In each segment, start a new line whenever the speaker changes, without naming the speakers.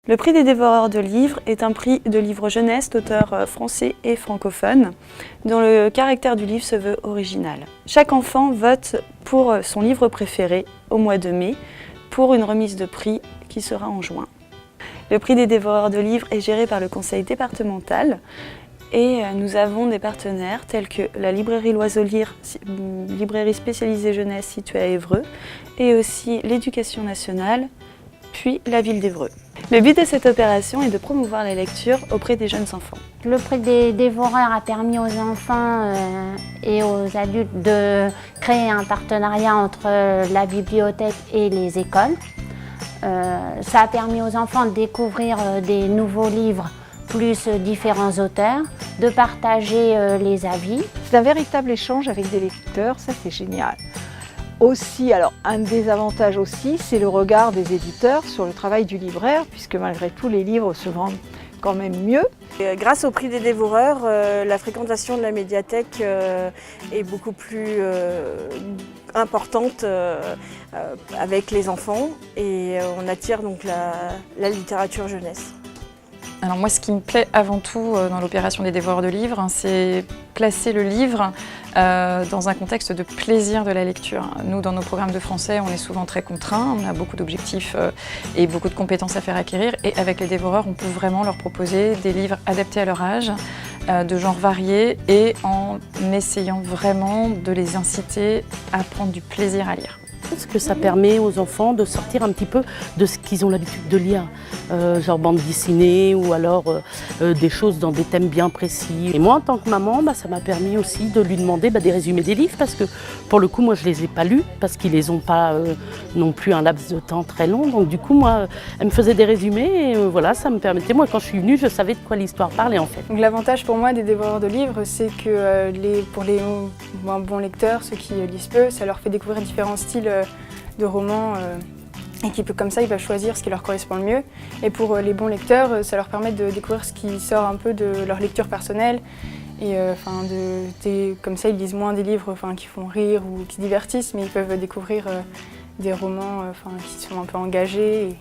Le prix des dévoreurs de livres est un prix de livres jeunesse d'auteurs français et francophones, dont le caractère du livre se veut original. Chaque enfant vote pour son livre préféré au mois de mai pour une remise de prix qui sera en juin. Le prix des dévoreurs de livres est géré par le conseil départemental et nous avons des partenaires tels que la librairie L'Oiseau Lire, librairie spécialisée jeunesse située à Évreux, et aussi l'Éducation nationale, puis la ville d'Évreux. Le but de cette opération est de promouvoir la lecture auprès des jeunes enfants.
Le prix des dévoreurs a permis aux enfants et aux adultes de créer un partenariat entre la bibliothèque et les écoles. Ça a permis aux enfants de découvrir des nouveaux livres plus différents auteurs, de partager les avis.
C'est un véritable échange avec des lecteurs, ça c'est génial. Aussi, alors un désavantage aussi, c'est le regard des éditeurs sur le travail du libraire, puisque malgré tout les livres se vendent quand même mieux.
Et grâce au prix des dévoreurs, la fréquentation de la médiathèque est beaucoup plus importante avec les enfants et on attire donc la littérature jeunesse.
Alors moi, ce qui me plaît avant tout dans l'opération des dévoreurs de livres, c'est placer le livre dans un contexte de plaisir de la lecture. Nous, dans nos programmes de français, on est souvent très contraints, on a beaucoup d'objectifs et beaucoup de compétences à faire acquérir. Et avec les dévoreurs, on peut vraiment leur proposer des livres adaptés à leur âge, de genres variés, et en essayant vraiment de les inciter à prendre du plaisir à lire.
Parce que ça permet aux enfants de sortir un petit peu de ce qu'ils ont l'habitude de lire, genre bande dessinée ou alors des choses dans des thèmes bien précis. Et moi, en tant que maman, ça m'a permis aussi de lui demander des résumés des livres parce que pour le coup, moi, je les ai pas lus parce qu'ils les ont pas non plus un laps de temps très long. Donc du coup, moi, elle me faisait des résumés et voilà, ça me permettait. Moi, quand je suis venue, je savais de quoi l'histoire parlait en fait.
Donc l'avantage pour moi des dévoreurs de livres, c'est que pour les bons lecteurs, ceux qui lisent peu, ça leur fait découvrir différents styles de romans et qui, comme ça, ils peuvent choisir ce qui leur correspond le mieux. Et pour les bons lecteurs, ça leur permet de découvrir ce qui sort un peu de leur lecture personnelle. Et comme ça, ils lisent moins des livres qui font rire ou qui divertissent, mais ils peuvent découvrir des romans qui sont un peu engagés et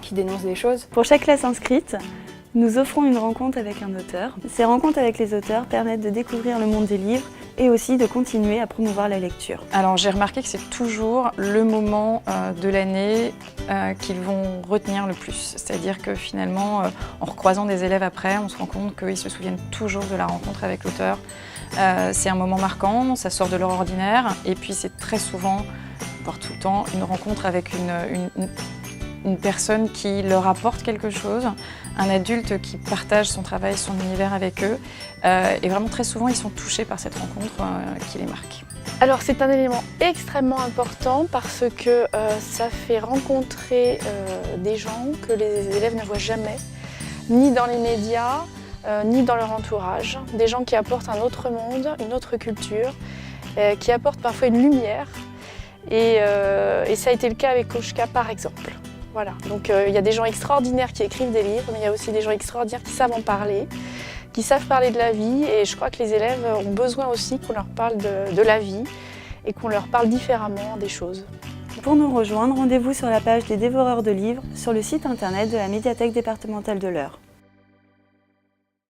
qui dénoncent des choses.
Pour chaque classe inscrite, nous offrons une rencontre avec un auteur. Ces rencontres avec les auteurs permettent de découvrir le monde des livres et aussi de continuer à promouvoir la lecture.
Alors j'ai remarqué que c'est toujours le moment de l'année qu'ils vont retenir le plus. C'est-à-dire que finalement, en recroisant des élèves après, on se rend compte qu'ils se souviennent toujours de la rencontre avec l'auteur. C'est un moment marquant, ça sort de leur ordinaire et puis c'est très souvent, voire tout le temps, une rencontre avec une personne qui leur apporte quelque chose, un adulte qui partage son travail, son univers avec eux. Et vraiment très souvent, ils sont touchés par cette rencontre qui les marque.
Alors c'est un élément extrêmement important parce que ça fait rencontrer des gens que les élèves ne voient jamais, ni dans les médias, ni dans leur entourage. Des gens qui apportent un autre monde, une autre culture, qui apportent parfois une lumière. Et ça a été le cas avec Koshka par exemple. Voilà, donc il y a des gens extraordinaires qui écrivent des livres, mais il y a aussi des gens extraordinaires qui savent en parler, qui savent parler de la vie, et je crois que les élèves ont besoin aussi qu'on leur parle de la vie et qu'on leur parle différemment des choses.
Pour nous rejoindre, rendez-vous sur la page des dévoreurs de livres sur le site internet de la médiathèque départementale de l'Eure.